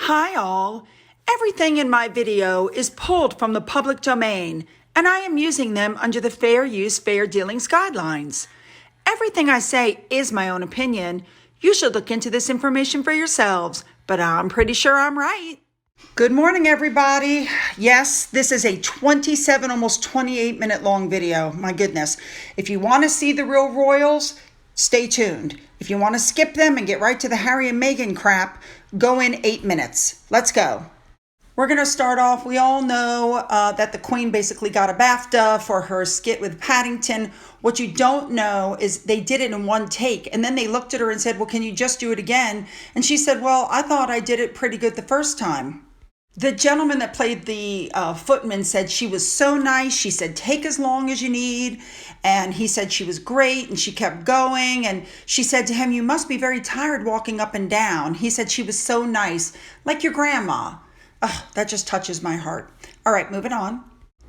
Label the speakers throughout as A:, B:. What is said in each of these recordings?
A: Hi all! Everything in my video is pulled from the public domain, and I am using them under the Fair Use, Fair Dealings guidelines. Everything I say is my own opinion. You should look into this information for yourselves, but I'm pretty sure I'm right. Good morning, everybody. Yes, this is a 27, almost 28 minute long video. My goodness. If you want to see the real royals, stay tuned. If you want to skip them and get right to the Harry and Meghan crap, go in 8 minutes. Let's go. We're going to start off. We all know that the Queen basically got a BAFTA for her skit with Paddington. What you don't know is they did it in one take. And then they looked at her and said, well, can you just do it again? And she said, well, I thought I did it pretty good the first time. The gentleman that played the footman said she was so nice. She said, take as long as you need. And he said she was great, and she kept going. And she said to him, you must be very tired walking up and down. He said she was so nice, like your grandma. That just touches my heart. All right, moving on.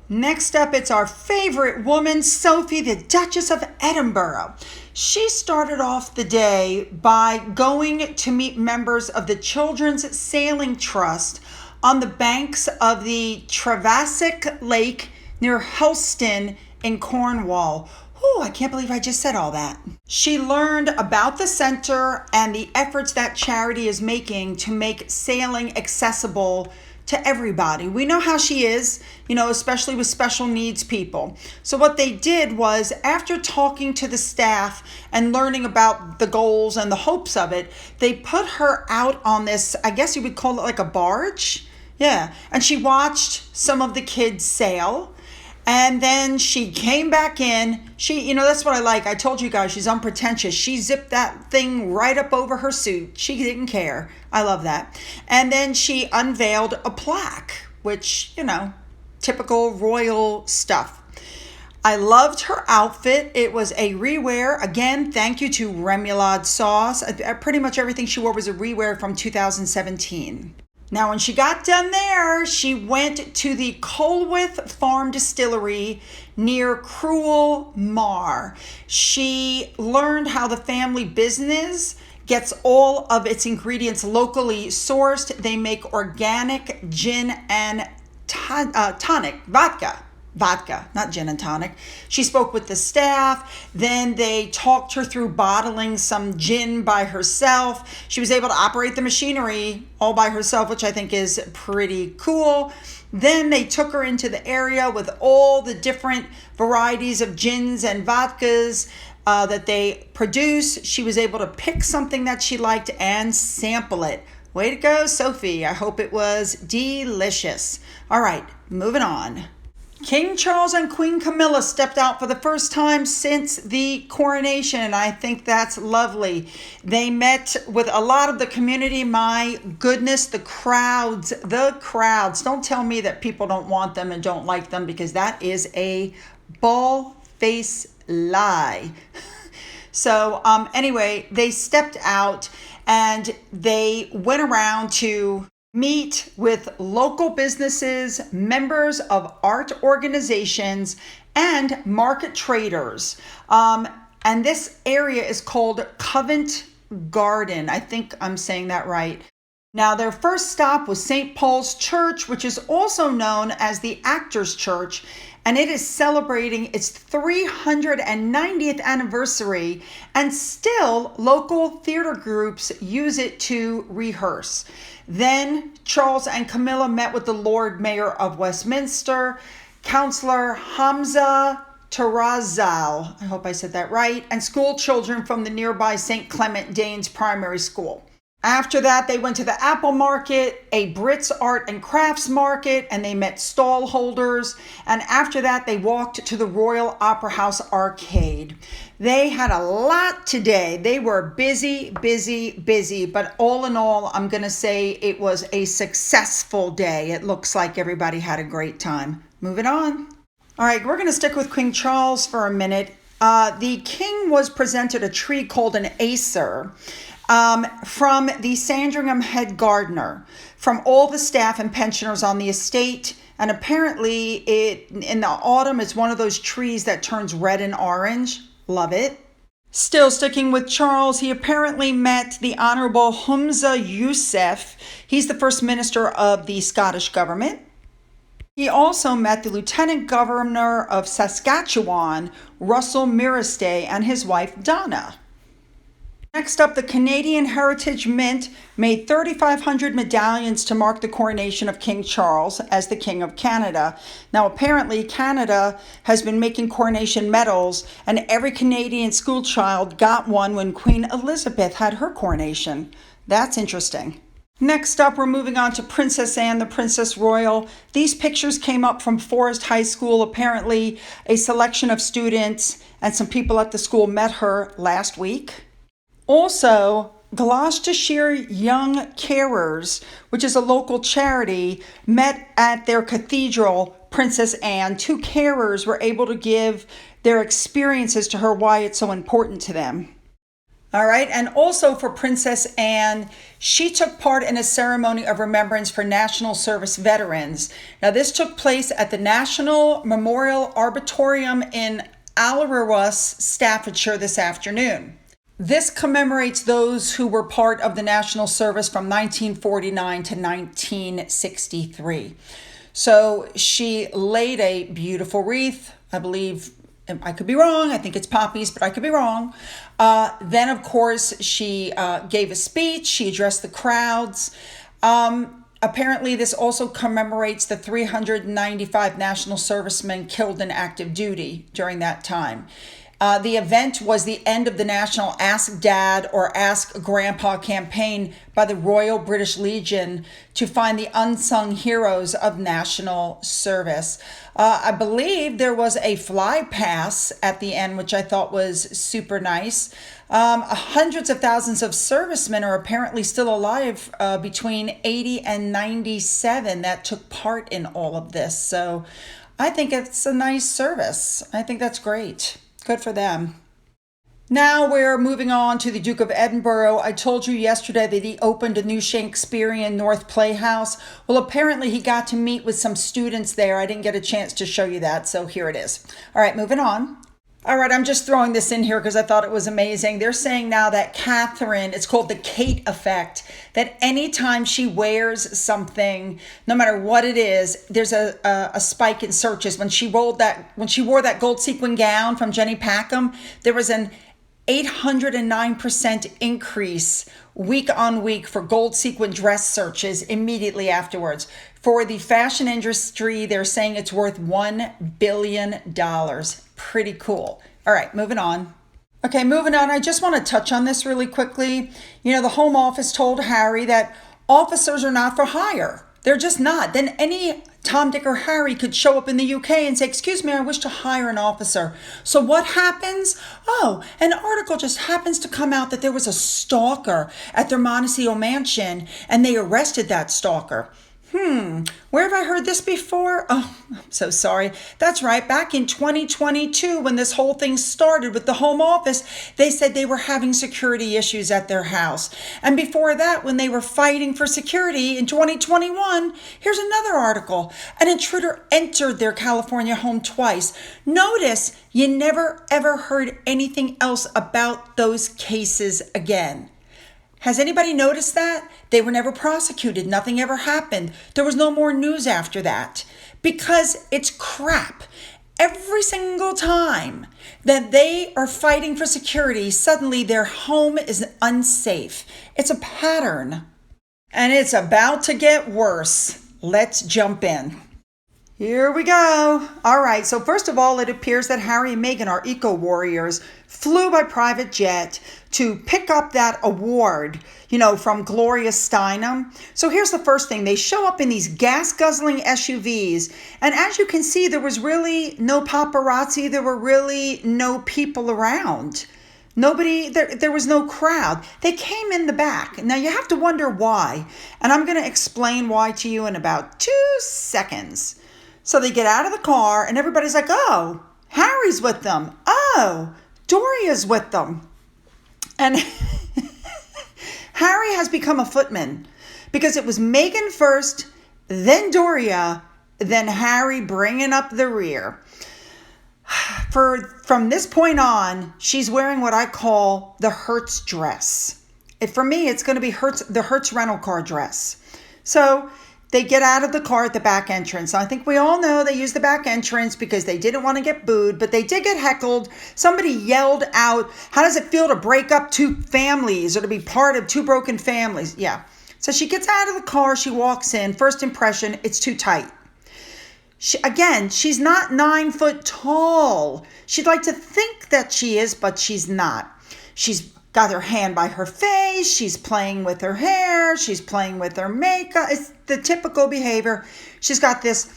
A: Next up, it's our favorite woman, Sophie, the Duchess of Edinburgh. She started off the day by going to meet members of the Children's Sailing Trust on the banks of the Travasic Lake near Helston in Cornwall. Oh, I can't believe I just said all that. She learned about the center and the efforts that charity is making to make sailing accessible to everybody. We know how she is, especially with special needs people. So what they did was, after talking to the staff and learning about the goals and the hopes of it, they put her out on this, I guess you would call it like a barge. Yeah. And she watched some of the kids sail. And then she came back in. That's what I like. I told you guys, she's unpretentious. She zipped that thing right up over her suit. She didn't care. I love that. And then she unveiled a plaque, which, typical royal stuff. I loved her outfit. It was a rewear. Again, thank you to Remoulade Sauce. Pretty much everything she wore was a rewear from 2017. Now, when she got done there, she went to the Colwith Farm Distillery near Cruel Mar. She learned how the family business gets all of its ingredients locally sourced. They make organic gin and tonic, vodka, not gin and tonic. She spoke with the staff. Then they talked her through bottling some gin by herself. She was able to operate the machinery all by herself, which I think is pretty cool. Then they took her into the area with all the different varieties of gins and vodkas that they produce. She was able to pick something that she liked and sample it. Way to go, Sophie. I hope it was delicious. All right, moving on. King Charles and Queen Camilla stepped out for the first time since the coronation, and I think that's lovely. They met with a lot of the community. My goodness, the crowds. Don't tell me that people don't want them and don't like them, because that is a bald-faced lie. So anyway, they stepped out and they went around to meet with local businesses, members of art organizations, and market traders. And this area is called Covent Garden. I think I'm saying that right. Now, their first stop was St. Paul's Church, which is also known as the Actors Church, and it is celebrating its 390th anniversary, and still local theater groups use it to rehearse. Then Charles and Camilla met with the Lord Mayor of Westminster, Councillor Hamza Tarazal, I hope I said that right, and school children from the nearby St. Clement Danes Primary School. After that, they went to the Apple Market, a Brits Art and Crafts Market, and they met stall holders. And after that, they walked to the Royal Opera House Arcade. They had a lot today. They were busy, but all in all, I'm going to say it was a successful day. It looks like everybody had a great time. Moving on. All right, we're going to stick with King Charles for a minute. The king was presented a tree called an Acer from the Sandringham head gardener, from all the staff and pensioners on the estate. And apparently in the autumn, it's one of those trees that turns red and orange. Love it. Still sticking with Charles, he apparently met the Honorable Humza Yousaf. He's the First Minister of the Scottish Government. He also met the Lieutenant Governor of Saskatchewan, Russell Mirestay, and his wife, Donna. Next up, the Canadian Heritage Mint made 3,500 medallions to mark the coronation of King Charles as the King of Canada. Now, apparently, Canada has been making coronation medals, and every Canadian schoolchild got one when Queen Elizabeth had her coronation. That's interesting. Next up, we're moving on to Princess Anne, the Princess Royal. These pictures came up from Forest High School. Apparently, a selection of students and some people at the school met her last week. Also, Gloucestershire Young Carers, which is a local charity, met at their cathedral, Princess Anne. 2 carers were able to give their experiences to her, why it's so important to them. All right, and also for Princess Anne, she took part in a ceremony of remembrance for National Service veterans. Now, this took place at the National Memorial Arboretum in Allerwas, Staffordshire this afternoon. This commemorates those who were part of the National Service from 1949 to 1963. So she laid a beautiful wreath, I believe. I could be wrong. I think it's poppies, but I could be wrong. Then, of course, she gave a speech. She addressed the crowds. Apparently, this also commemorates the 395 national servicemen killed in active duty during that time. The event was the end of the national Ask Dad or Ask Grandpa campaign by the Royal British Legion to find the unsung heroes of national service. I believe there was a fly pass at the end, which I thought was super nice. Hundreds of thousands of servicemen are apparently still alive between 80 and 97 that took part in all of this. So I think it's a nice service. I think that's great. Good for them. Now we're moving on to the Duke of Edinburgh. I told you yesterday that he opened a new Shakespearean North Playhouse. Well, apparently he got to meet with some students there. I didn't get a chance to show you that, so here it is. All right, moving on. All right, I'm just throwing this in here because I thought it was amazing. They're saying now that Catherine, it's called the Kate effect, that anytime she wears something, no matter what it is, there's a spike in searches. When she wore that gold sequin gown from Jenny Packham, there was an 809% increase week on week for gold sequin dress searches immediately afterwards. For the fashion industry, they're saying it's worth $1 billion. Pretty cool. All right, moving on. Okay, moving on. I just want to touch on this really quickly. You know, the Home Office told Harry that officers are not for hire. They're just not. Then any Tom, Dick, or Harry could show up in the UK and say, "Excuse me, I wish to hire an officer." So what happens? Oh, an article just happens to come out that there was a stalker at their Montecito mansion and they arrested that stalker. Where have I heard this before? Oh, I'm so sorry. That's right. Back in 2022, when this whole thing started with the Home Office, they said they were having security issues at their house. And before that, when they were fighting for security in 2021, here's another article. An intruder entered their California home twice. Notice you never ever heard anything else about those cases again. Has anybody noticed that? They were never prosecuted. Nothing ever happened. There was no more news after that because it's crap. Every single time that they are fighting for security, suddenly their home is unsafe. It's a pattern and it's about to get worse. Let's jump in. Here we go. All right. So first of all, it appears that Harry and Meghan are eco-warriors, flew by private jet to pick up that award, from Gloria Steinem. So here's the first thing. They show up in these gas-guzzling SUVs. And as you can see, there was really no paparazzi. There were really no people around. Nobody, there was no crowd. They came in the back. Now you have to wonder why. And I'm going to explain why to you in about 2 seconds. So they get out of the car and everybody's like, "Oh, Harry's with them. Oh, Doria's with them." And Harry has become a footman because it was Meghan first, then Doria, then Harry bringing up the rear. From this point on, she's wearing what I call the Hertz dress. For me, it's going to be the Hertz rental car dress. So they get out of the car at the back entrance. I think we all know they used the back entrance because they didn't want to get booed, but they did get heckled. Somebody yelled out, "How does it feel to break up two families or to be part of two broken families?" Yeah. So she gets out of the car. She walks in. First impression, it's too tight. She's not 9 foot tall. She'd like to think that she is, but she's not. She's got her hand by her face. She's playing with her hair. She's playing with her makeup. It's the typical behavior. She's got this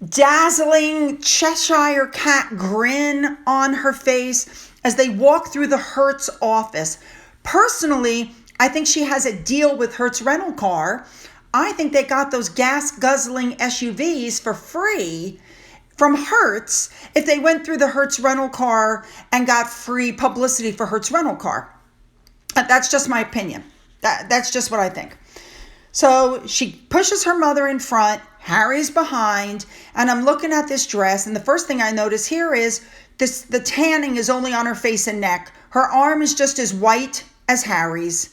A: dazzling Cheshire cat grin on her face as they walk through the Hertz office. Personally, I think she has a deal with Hertz rental car. I think they got those gas-guzzling SUVs for free from Hertz if they went through the Hertz rental car and got free publicity for Hertz rental car. That's just my opinion. That's just what I think. So she pushes her mother in front, Harry's behind, and I'm looking at this dress, and the first thing I notice here is the tanning is only on her face and neck. Her arm is just as white as Harry's.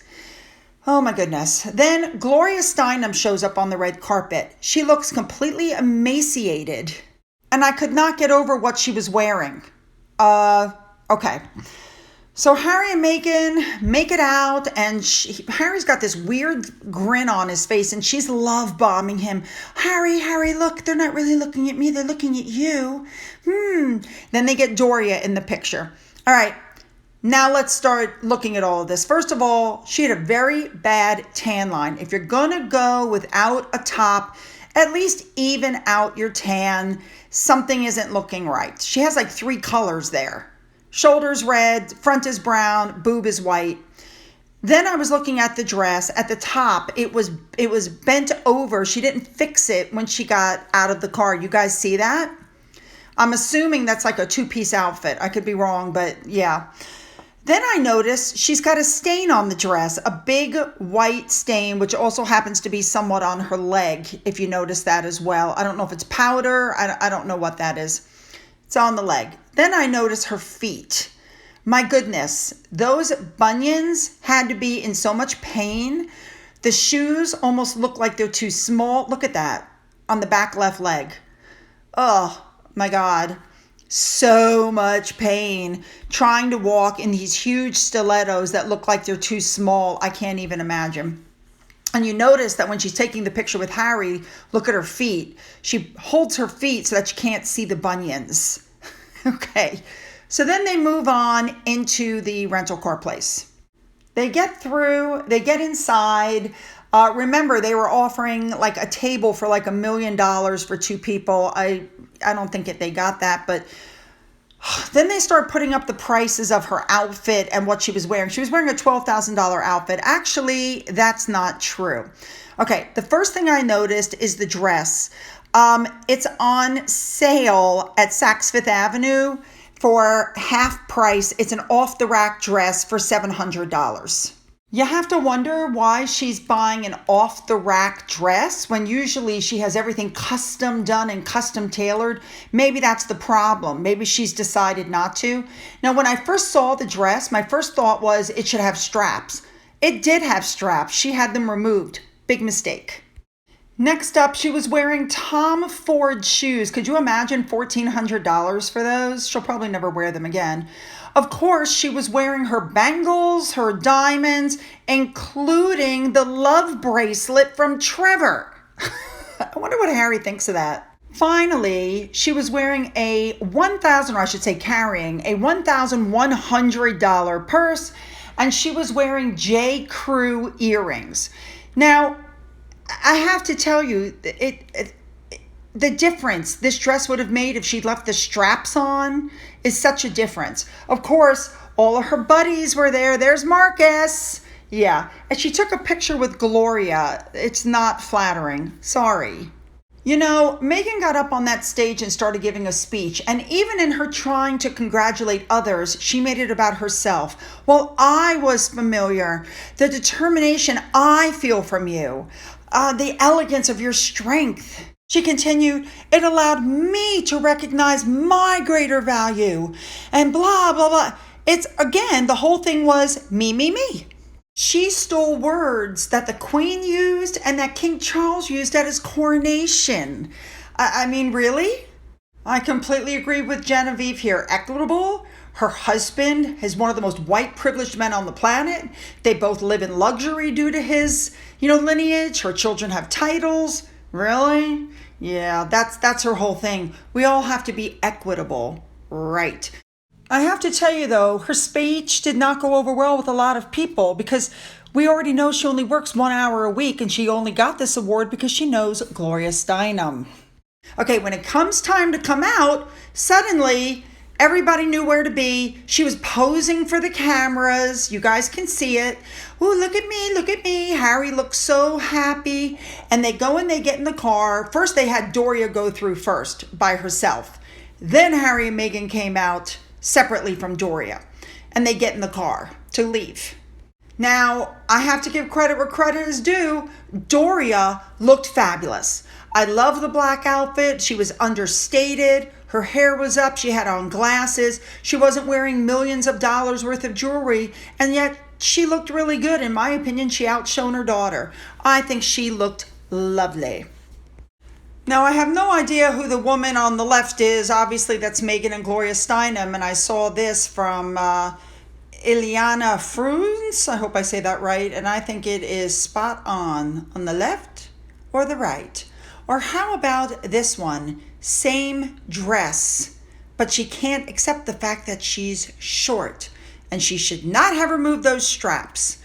A: Oh my goodness. Then Gloria Steinem shows up on the red carpet. She looks completely emaciated, and I could not get over what she was wearing. Okay. So Harry and Meghan make it out, and Harry's got this weird grin on his face, and she's love bombing him. Harry, look, they're not really looking at me. They're looking at you. Then they get Doria in the picture. All right. Now let's start looking at all of this. First of all, she had a very bad tan line. If you're going to go without a top, at least even out your tan. Something isn't looking right. She has like 3 colors there. Shoulders red, front is brown, boob is white. Then I was looking at the dress. At the top, it was bent over. She didn't fix it when she got out of the car. You guys see that? I'm assuming that's like a 2-piece outfit. I could be wrong, but yeah. Then I noticed she's got a stain on the dress, a big white stain, which also happens to be somewhat on her leg, if you notice that as well. I don't know if it's powder. I don't know what that is. It's on the leg. Then I noticed her feet. My goodness, those bunions had to be in so much pain. The shoes almost look like they're too small. Look at that on the back left leg. Oh my God. So much pain trying to walk in these huge stilettos that look like they're too small. I can't even imagine. And you notice that when she's taking the picture with Harry, look at her feet. She holds her feet so that you can't see the bunions. Okay. So then they move on into the rental car place. They get through, they get inside. Remember, they were offering like a table for like $1 million for 2 people. I don't think they got that, but then they start putting up the prices of her outfit and what she was wearing. She was wearing a $12,000 outfit. Actually, that's not true. Okay, the first thing I noticed is the dress. It's on sale at Saks Fifth Avenue for half price. It's an off-the-rack dress for $700. You have to wonder why she's buying an off-the-rack dress when usually she has everything custom done and custom tailored. Maybe that's the problem. Maybe she's decided not to. Now, when I first saw the dress, my first thought was it should have straps. It did have straps. She had them removed. Big mistake. Next up, she was wearing Tom Ford shoes. Could you imagine $1,400 for those? She'll probably never wear them again. Of course, she was wearing her bangles, her diamonds, including the love bracelet from Trevor. I wonder what Harry thinks of that. Finally, she was wearing carrying a $1,100 purse, and she was wearing J. Crew earrings. Now, I have to tell you, the difference this dress would have made if she'd left the straps on is such a difference. Of course, all of her buddies were there. There's Marcus. Yeah. And she took a picture with Gloria. It's not flattering. Sorry. You know, Meghan got up on that stage and started giving a speech. And even in her trying to congratulate others, she made it about herself. Well, I was familiar. The determination I feel from you. The elegance of your strength. She continued, it allowed me to recognize my greater value and blah, blah, blah. It's, again, the whole thing was me, me, me. She stole words that the Queen used and that King Charles used at his coronation. I mean, really? I completely agree with Genevieve here. Equitable. Her husband is one of the most white privileged men on the planet. They both live in luxury due to his, lineage. Her children have titles. Really? Yeah, that's her whole thing. We all have to be equitable. Right. I have to tell you though, her speech did not go over well with a lot of people because we already know she only works 1 hour a week and she only got this award because she knows Gloria Steinem. Okay, when it comes time to come out, suddenly everybody knew where to be. She was posing for the cameras. You guys can see it. Oh, look at me, look at me. Harry looks so happy. And they go and they get in the car. First, they had Doria go through first by herself. Then Harry and Meghan came out separately from Doria. And they get in the car to leave. Now, I have to give credit where credit is due. Doria looked fabulous. I love the black outfit. She was understated. Her hair was up. She had on glasses. She wasn't wearing millions of dollars worth of jewelry. And yet she looked really good. In my opinion, she outshone her daughter. I think she looked lovely. Now, I have no idea who the woman on the left is. Obviously, that's Meghan and Gloria Steinem. And I saw this from Ileana Fruins. I hope I say that right. And I think it is spot on the left or the right. Or how about this one? Same dress, but she can't accept the fact that she's short and she should not have removed those straps.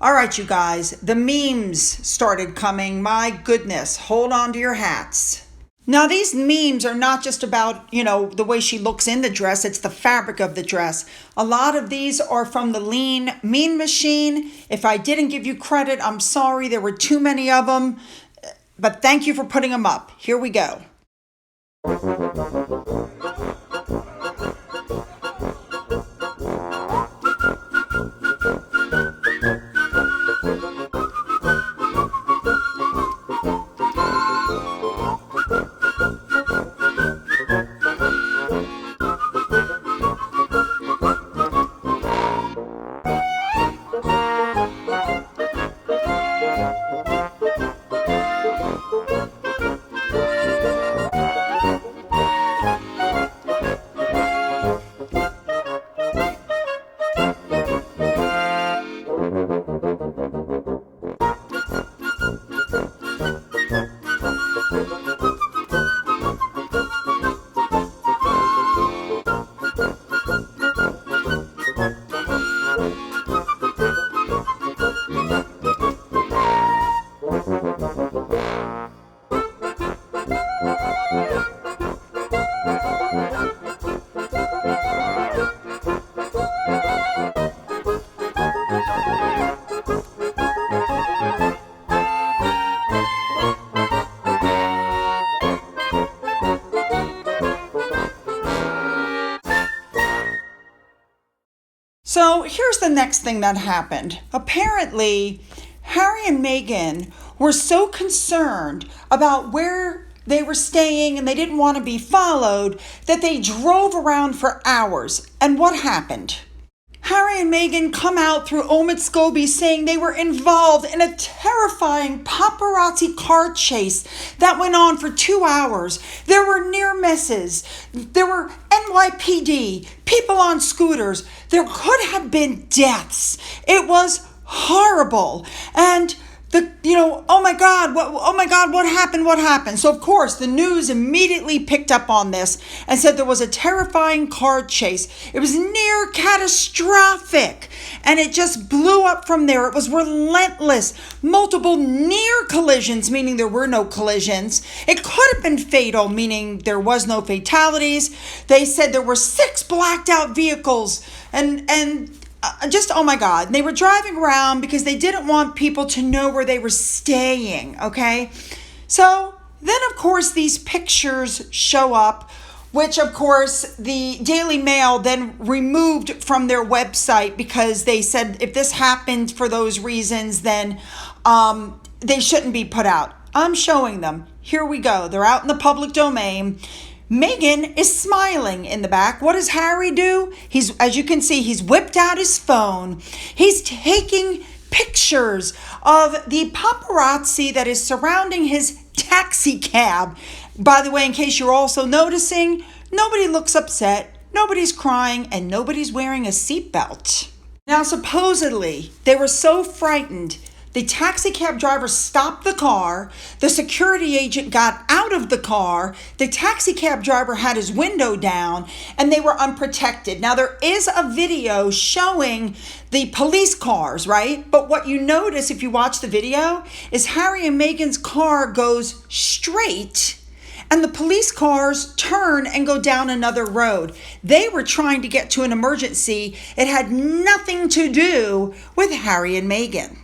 A: All right, you guys, the memes started coming. My goodness, hold on to your hats. Now, these memes are not just about, the way she looks in the dress. It's the fabric of the dress. A lot of these are from the Lean Mean Machine. If I didn't give you credit, I'm sorry. There were too many of them. But thank you for putting them up. Here we go. So here's the next thing that happened. Apparently, Harry and Meghan were so concerned about where they were staying and they didn't want to be followed that they drove around for hours. And what happened? Harry and Meghan come out through Omid Scobie saying they were involved in a terrifying paparazzi car chase that went on for 2 hours. There were near misses. There were NYPD, people on scooters. There could have been deaths. It was horrible. And oh my God, what happened? So of course the news immediately picked up on this and said there was a terrifying car chase. It was near catastrophic and it just blew up from there. It was relentless. Multiple near collisions, meaning there were no collisions. It could have been fatal, meaning there was no fatalities. They said there were 6 blacked out vehicles and just, oh my God. They were driving around because they didn't want people to know where they were staying, okay? So then, of course, these pictures show up, which, of course, the Daily Mail then removed from their website because they said if this happened for those reasons, then they shouldn't be put out. I'm showing them. Here we go. They're out in the public domain. Meghan is smiling in the back. What does Harry do? As you can see, he's whipped out his phone. He's taking pictures of the paparazzi that is surrounding his taxi cab. By the way, in case you're also noticing, nobody looks upset, nobody's crying, and nobody's wearing a seatbelt. Now, supposedly, they were so frightened, the taxi cab driver stopped the car, the security agent got out of the car, the taxi cab driver had his window down, and they were unprotected. Now, there is a video showing the police cars, right? But what you notice if you watch the video is Harry and Meghan's car goes straight, and the police cars turn and go down another road. They were trying to get to an emergency. It had nothing to do with Harry and Meghan.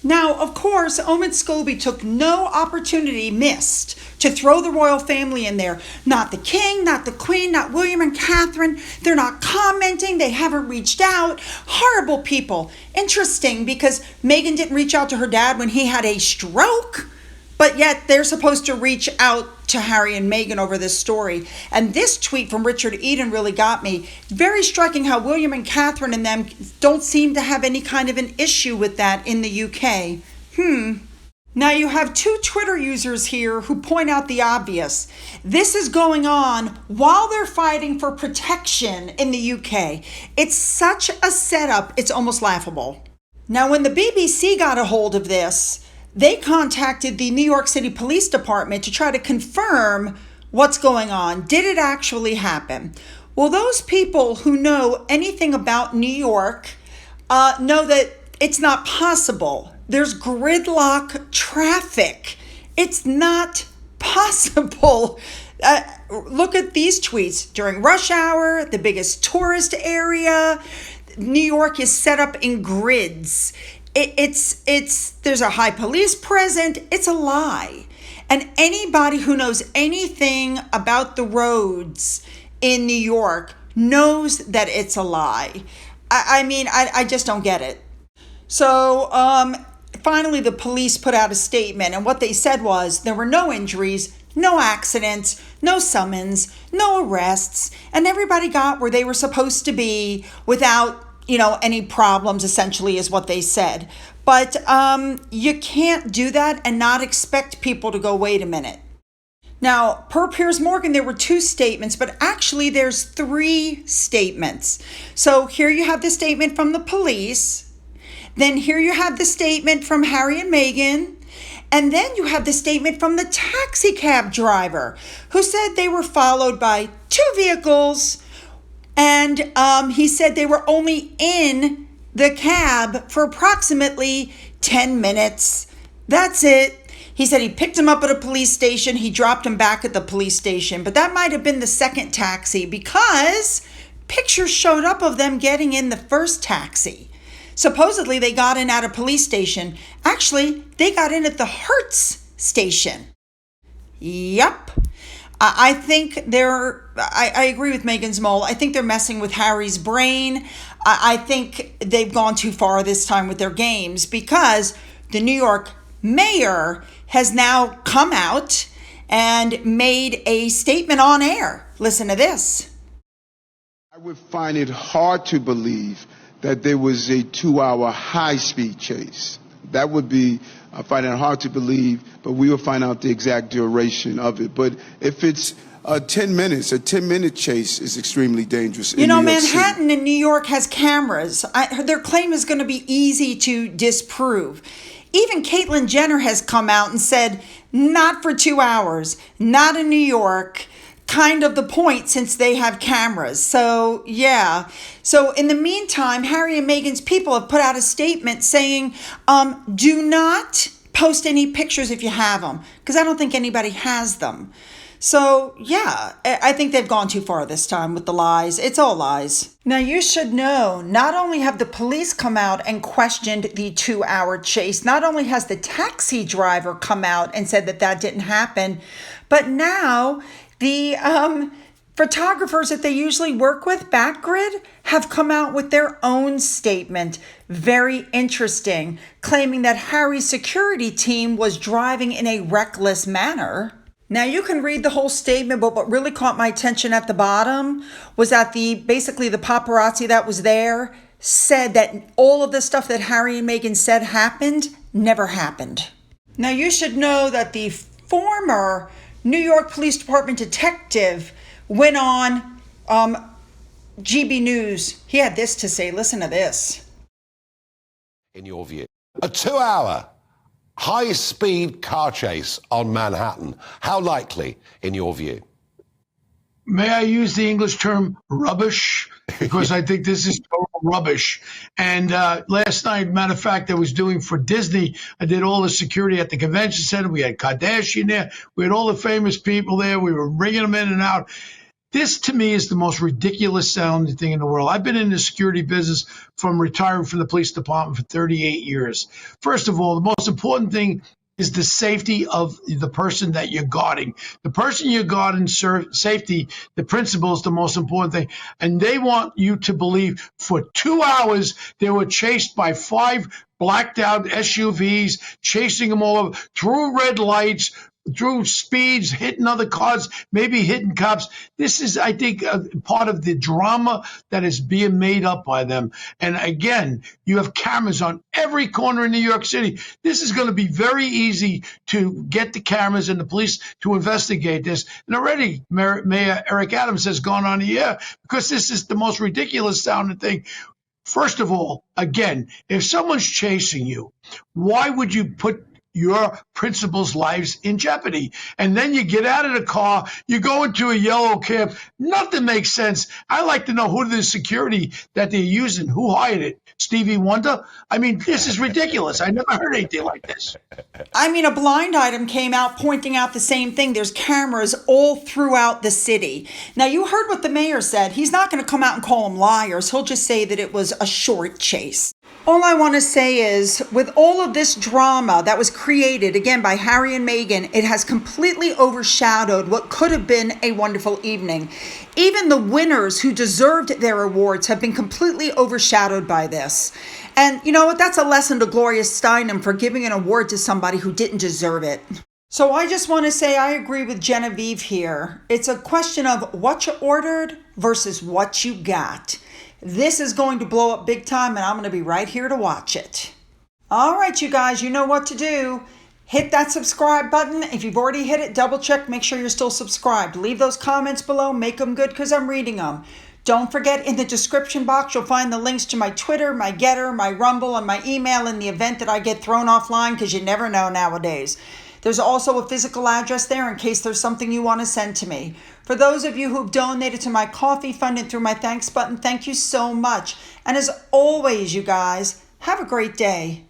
A: Now, of course, Omid Scobie took no opportunity missed to throw the royal family in there. Not the king, not the queen, not William and Catherine. They're not commenting. They haven't reached out. Horrible people. Interesting, because Meghan didn't reach out to her dad when he had a stroke, but yet they're supposed to reach out to Harry and Meghan over this story. And this tweet from Richard Eden really got me. Very striking how William and Catherine and them don't seem to have any kind of an issue with that in the UK. Now you have two Twitter users here who point out the obvious. This is going on while they're fighting for protection in the UK. It's such a setup, it's almost laughable. Now when the BBC got a hold of this, they contacted the New York City Police Department to try to confirm what's going on. Did it actually happen? Well, those people who know anything about New York know that it's not possible. There's gridlock traffic. It's not possible. Look at these tweets. During rush hour, the biggest tourist area, New York is set up in grids. There's a high police present. It's a lie. And anybody who knows anything about the roads in New York knows that it's a lie. I just don't get it. So finally, the police put out a statement, and what they said was there were no injuries, no accidents, no summons, no arrests, and everybody got where they were supposed to be without any problems, essentially, is what they said. But you can't do that and not expect people to go, wait a minute. Now, per Piers Morgan, there were two statements, but actually there's three statements. So here you have the statement from the police. Then here you have the statement from Harry and Meghan. And then you have the statement from the taxi cab driver who said they were followed by two vehicles. And he said they were only in the cab for approximately 10 minutes. That's it. He said he picked him up at a police station. He dropped him back at the police station. But that might have been the second taxi because pictures showed up of them getting in the first taxi. Supposedly they got in at a police station. Actually, they got in at the Hertz station. Yep. I think I agree with Meghan's mole. I think they're messing with Harry's brain. I think they've gone too far this time with their games because the New York mayor has now come out and made a statement on air. Listen to this.
B: I would find it hard to believe that there was a 2-hour high-speed chase. That would be, I find it hard to believe, but we will find out the exact duration of it. But if it's 10 minutes, a 10-minute chase is extremely dangerous.
A: Manhattan in New York has cameras. Their claim is going to be easy to disprove. Even Caitlyn Jenner has come out and said, not for 2 hours, not in New York. Kind of the point since they have cameras. So, yeah. So, in the meantime, Harry and Meghan's people have put out a statement saying, do not post any pictures if you have them, because I don't think anybody has them. So, yeah, I think they've gone too far this time with the lies. It's all lies. Now, you should know, not only have the police come out and questioned the 2-hour chase, not only has the taxi driver come out and said that didn't happen, but now the Photographers that they usually work with, Backgrid, have come out with their own statement. Very interesting, claiming that Harry's security team was driving in a reckless manner. Now you can read the whole statement, but what really caught my attention at the bottom was that basically the paparazzi that was there said that all of the stuff that Harry and Meghan said happened never happened. Now you should know that the former New York Police Department detective went on GB News. He had this to say. Listen to this.
C: In your view, a 2-hour high-speed car chase on Manhattan, how likely in your view?
D: May I use the English term rubbish? Because I think this is total rubbish. And last night, matter of fact, I was doing for Disney, I did all the security at the convention center. We had Kardashian there. We had all the famous people there. We were bringing them in and out. This, to me, is the most ridiculous sounding thing in the world. I've been in the security business from retiring from the police department for 38 years. First of all, the most important thing is the safety of the person that you're guarding. The person you're guarding, safety, the principle is the most important thing. And they want you to believe for 2 hours they were chased by 5 blacked out SUVs, chasing them all over, through red lights, through speeds, hitting other cars, maybe hitting cops. This is, I think, part of the drama that is being made up by them. And again, you have cameras on every corner in New York City. This is going to be very easy to get the cameras and the police to investigate this. And already Mayor Eric Adams has gone on the air because this is the most ridiculous sounding thing. First of all, again, if someone's chasing you, why would you put your principals' lives in jeopardy? And then you get out of the car, you go into a yellow cab. Nothing makes sense. I like to know who the security that they're using, who hired it. Stevie Wonder? I mean, this is ridiculous. I never heard anything like this.
A: I mean, a blind item came out pointing out the same thing. There's cameras all throughout the city. Now, you heard what the mayor said. He's not going to come out and call them liars. He'll just say that it was a short chase. All I want to say is, with all of this drama that was created, again, by Harry and Meghan, it has completely overshadowed what could have been a wonderful evening. Even the winners who deserved their awards have been completely overshadowed by this. And you know what? That's a lesson to Gloria Steinem for giving an award to somebody who didn't deserve it. So I just want to say I agree with Genevieve here. It's a question of what you ordered versus what you got. This is going to blow up big time, and I'm going to be right here to watch it. All right, you guys, you know what to do. Hit that subscribe button. If you've already hit it, double check, make sure you're still subscribed. Leave those comments below, make them good because I'm reading them. Don't forget, in the description box, you'll find the links to my Twitter, my Getter, my Rumble, and my email in the event that I get thrown offline, because you never know nowadays. There's also a physical address there in case there's something you want to send to me. For those of you who've donated to my coffee fund and through my thanks button, thank you so much. And as always, you guys, have a great day.